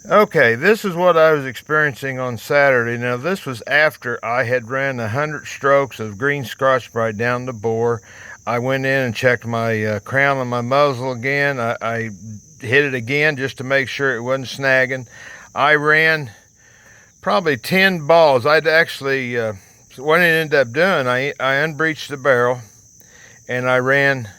Okay, this is what I was experiencing on Saturday. Now, this was after I had ran 100 strokes of green Scotch Brite down the bore. I went in and checked my crown and my muzzle again. I hit it again just to make sure it wasn't snagging. I ran probably 10 balls. I'd actually, what I ended up doing, I unbreached the barrel and I ran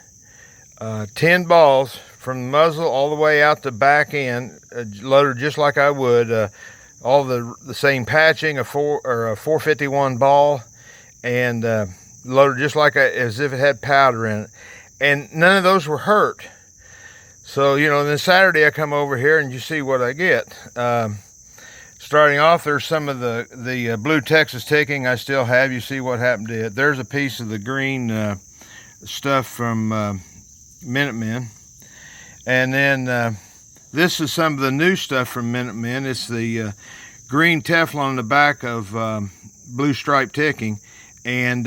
10 balls from the muzzle all the way out the back end, loaded just like I would. All the same patching, a 451 ball, and loaded just like as if it had powder in it. And none of those were hurt. So, then Saturday I come over here and you see what I get. Starting off, there's some of the blue Texas ticking I still have. You see what happened to it. There's a piece of the green stuff from Minutemen. And then this is some of the new stuff from Minutemen. It's the green Teflon on the back of blue stripe ticking. And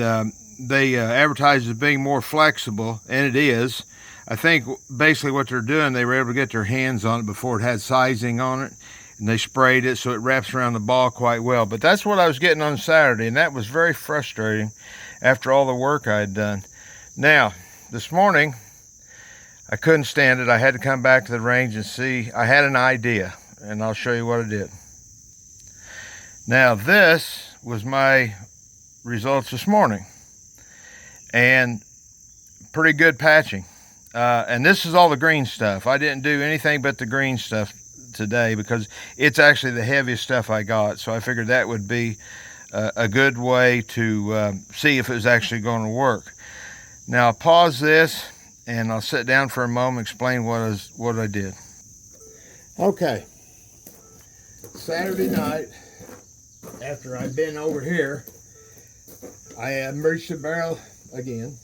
they advertise as being more flexible, and it is. I think basically what they're doing, they were able to get their hands on it before it had sizing on it. And they sprayed it so it wraps around the ball quite well. But that's what I was getting on Saturday, and that was very frustrating after all the work I had done. Now, this morning, I couldn't stand it. I had to come back to the range and see. I had an idea, and I'll show you what I did. Now, this was my results this morning, and pretty good patching. And this is all the green stuff. I didn't do anything but the green stuff today because it's actually the heaviest stuff I got. So I figured that would be a good way to see if it was actually going to work. Now I'll pause this and I'll sit down for a moment and explain what I did. Okay, Saturday night, after I'd been over here, I immersed the barrel again,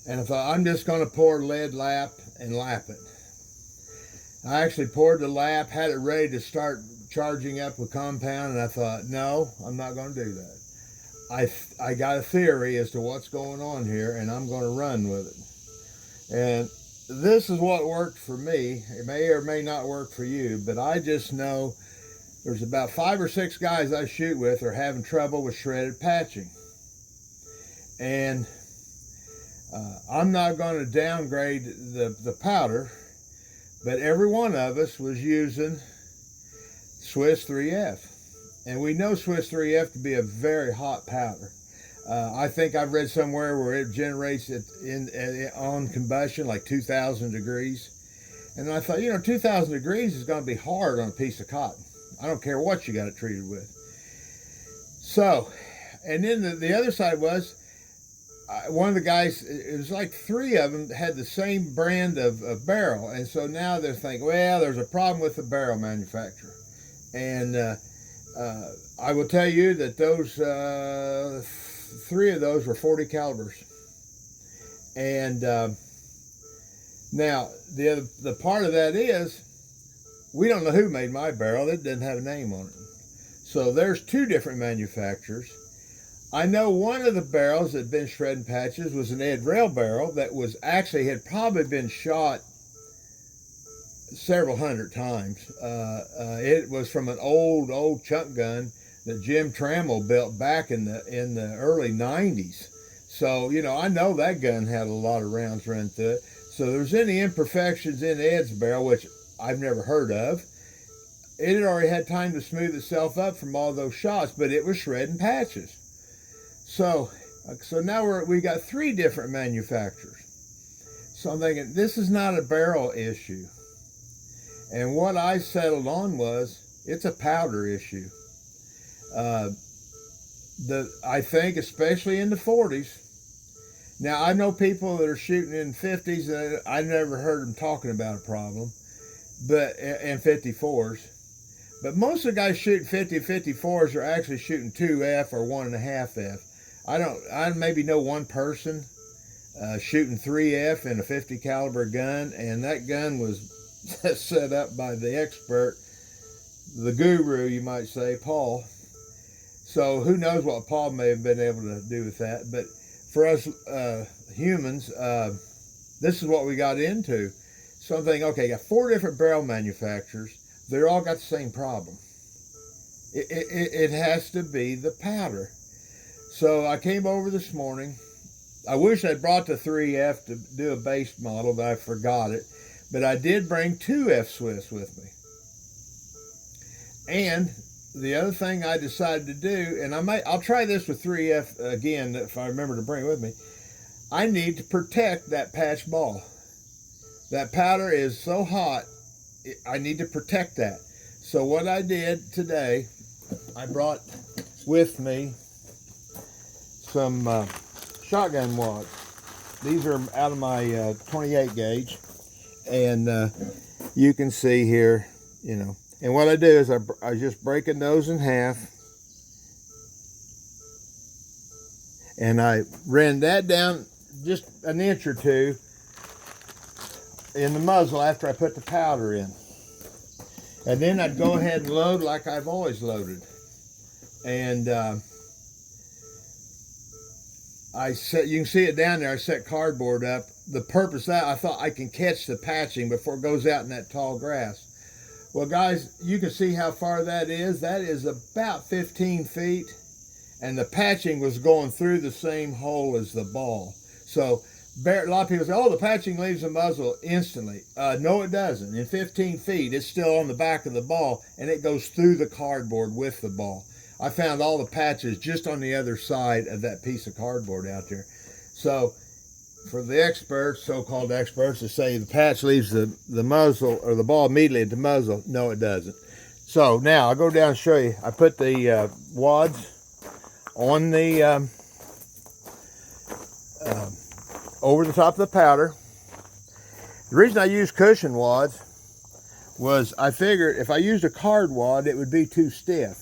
and I thought I'm just going to pour lead lap and lap it. I actually poured the lap, had it ready to start charging up with compound, and I thought, no, I'm not going to do that. I got a theory as to what's going on here, and I'm going to run with it. And this is what worked for me. It may or may not work for you, but I just know there's about 5 or 6 guys I shoot with are having trouble with shredded patching. And I'm not going to downgrade the powder, but every one of us was using Swiss 3F. And we know Swiss 3F to be a very hot powder. I think I've read somewhere where it generates it on combustion like 2,000 degrees. And I thought, 2,000 degrees is going to be hard on a piece of cotton. I don't care what you got it treated with. So, and then the other side was, one of the guys, it was like 3 of them had the same brand of barrel. And so now they're thinking, well, there's a problem with the barrel manufacturer. And I will tell you that those 3 of those were 40 calibers. And now the part of that is, we don't know who made my barrel. It doesn't have a name on it. So there's 2 different manufacturers. I know one of the barrels that had been shredding patches was an Ed Rail barrel that was actually had probably been shot several hundred times. It was from an old chunk gun that Jim Trammell built back in the early 90s. So, I know that gun had a lot of rounds run through it. So if there's any imperfections in Ed's barrel, which I've never heard of, it had already had time to smooth itself up from all those shots, but it was shredding patches. So now we got 3 different manufacturers. So I'm thinking, this is not a barrel issue. And what I settled on was, it's a powder issue. I think especially in the 40s. Now I know people that are shooting in 50s, and I never heard them talking about a problem, and 54s. But most of the guys shooting 50 54s are actually shooting 2F or 1.5F. I maybe know one person shooting 3F in a 50 caliber gun, and that gun was set up by the expert, the guru, you might say, Paul. So who knows what Paul may have been able to do with that. But for us humans, this is what we got into. So I'm thinking, okay, I got 4 different barrel manufacturers, they're all got the same problem. It has to be the powder. So I came over this morning. I wish I'd brought the 3F to do a base model, but I forgot it. But I did bring 2F Swiss with me. And the other thing I decided to do, and I'll try this with 3F again if I remember to bring it with me. I need to protect that patch ball. That powder is so hot, I need to protect that. So what I did today, I brought with me some shotgun wads. These are out of my 28 gauge, and you can see here, you know. And what I do is I just breaking those in half, and I ran that down just an inch or two in the muzzle after I put the powder in. And then I'd go ahead and load like I've always loaded. And you can see it down there, I set cardboard up. The purpose of that, I thought I can catch the patching before it goes out in that tall grass. Well, guys, you can see how far that is. That is about 15 feet. And the patching was going through the same hole as the ball. So a lot of people say, oh, the patching leaves the muzzle instantly. No, it doesn't. In 15 feet, it's still on the back of the ball, and it goes through the cardboard with the ball. I found all the patches just on the other side of that piece of cardboard out there. So for the experts, so-called experts, to say the patch leaves the muzzle or the ball immediately at the muzzle, no, it doesn't. So now I'll go down and show you. I put the wads on the over the top of the powder. The reason I used cushion wads was I figured if I used a card wad, it would be too stiff.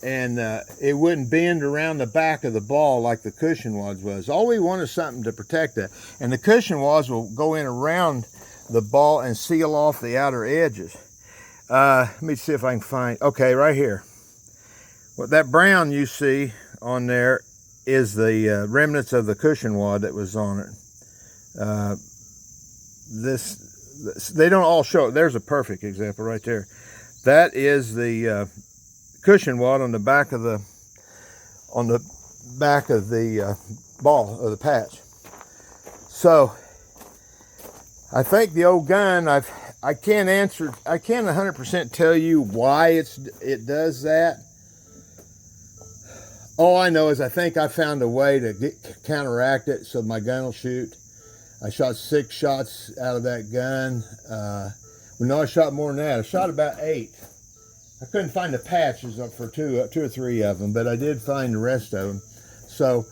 And it wouldn't bend around the back of the ball like the cushion wads was. All we want is something to protect that. And the cushion wads will go in around the ball and seal off the outer edges. Let me see if I can find, okay, right here. What that brown you see on there is the remnants of the cushion wad that was on it. They don't all show it. There's a perfect example right there. That is the cushion wad on the back of the ball of the patch. So I think the old gun, I can't 100% tell you why it does that. All I know is I think I found a way to counteract it so my gun will shoot. I shot 6 shots out of that gun. Well, no, I shot more than that. I shot about 8. I couldn't find the patches up for two or three of them, but I did find the rest of them. So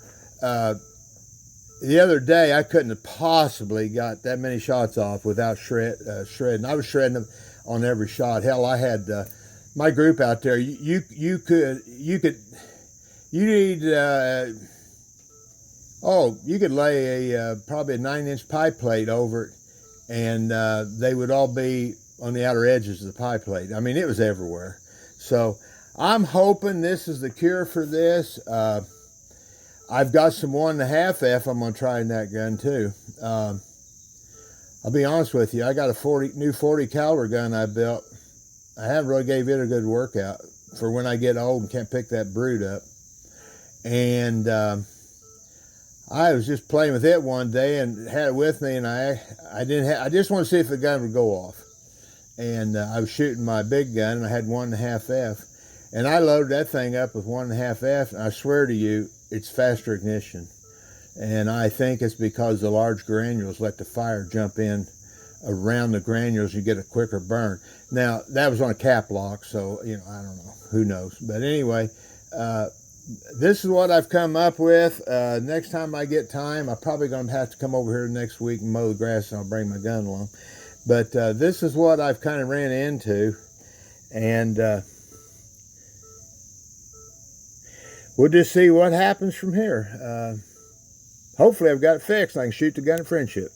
the other day, I couldn't have possibly got that many shots off without shredding. I was shredding them on every shot. Hell, I had my group out there. You could lay probably a 9-inch pie plate over it, and they would all be on the outer edges of the pie plate. I mean, it was everywhere. So I'm hoping this is the cure for this. I've got some 1.5F I'm going to try in that gun too. I'll be honest with you, I got a new 40 caliber gun I built. I haven't really gave it a good workout for when I get old and can't pick that brood up. And I was just playing with it one day and had it with me, and I just wanted to see if the gun would go off. And I was shooting my big gun, and I had 1.5F, and I loaded that thing up with 1.5F, and I swear to you, it's faster ignition. And I think it's because the large granules let the fire jump in around the granules, you get a quicker burn. Now, that was on a cap lock, so, you know, I don't know, who knows. But anyway, this is what I've come up with. Next time I get time, I'm probably going to have to come over here next week and mow the grass, and I'll bring my gun along. But this is what I've kind of ran into, and we'll just see what happens from here. Hopefully I've got it fixed and I can shoot the gun of friendship.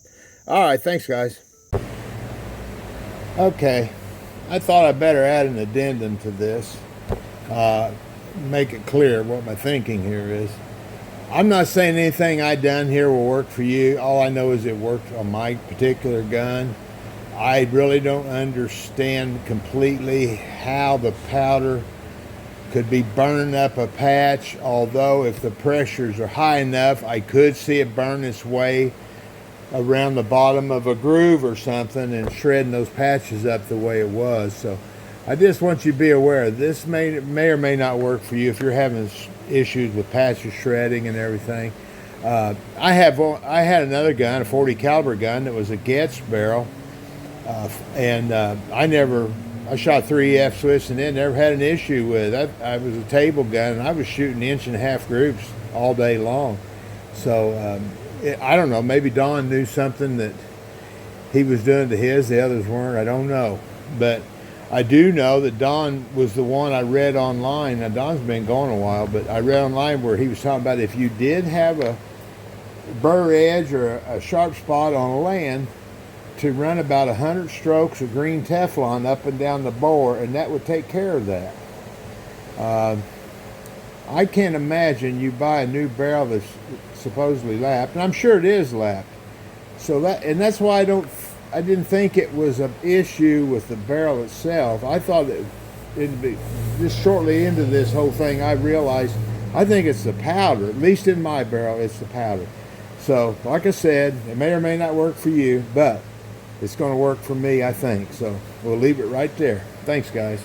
All right, thanks, guys. Okay, I thought I'd better add an addendum to this, make it clear what my thinking here is. I'm not saying anything I done here will work for you. All I know is it worked on my particular gun. I really don't understand completely how the powder could be burning up a patch, although if the pressures are high enough, I could see it burn its way around the bottom of a groove or something and shredding those patches up the way it was. So I just want you to be aware, this may or may not work for you if you're having issues with patches shredding and everything. I had another gun, a 40 caliber gun that was a Getz barrel, and I shot 3 F-Swiss and then never had an issue with it. I was a table gun and I was shooting 1.5-inch groups all day long. So I don't know, maybe Don knew something that he was doing to his, the others weren't, I don't know. But I do know that Don was the one I read online. Now Don's been gone a while, but I read online where he was talking about if you did have a burr edge or a sharp spot on a land, to run about 100 strokes of green Teflon up and down the bore, and that would take care of that. I can't imagine you buy a new barrel that's supposedly lapped, and I'm sure it is lapped. So that's why I didn't think it was an issue with the barrel itself. I thought it'd be just shortly into this whole thing. I realized I think it's the powder. At least in my barrel, it's the powder. So, like I said, it may or may not work for you, but it's going to work for me, I think. So we'll leave it right there. Thanks, guys.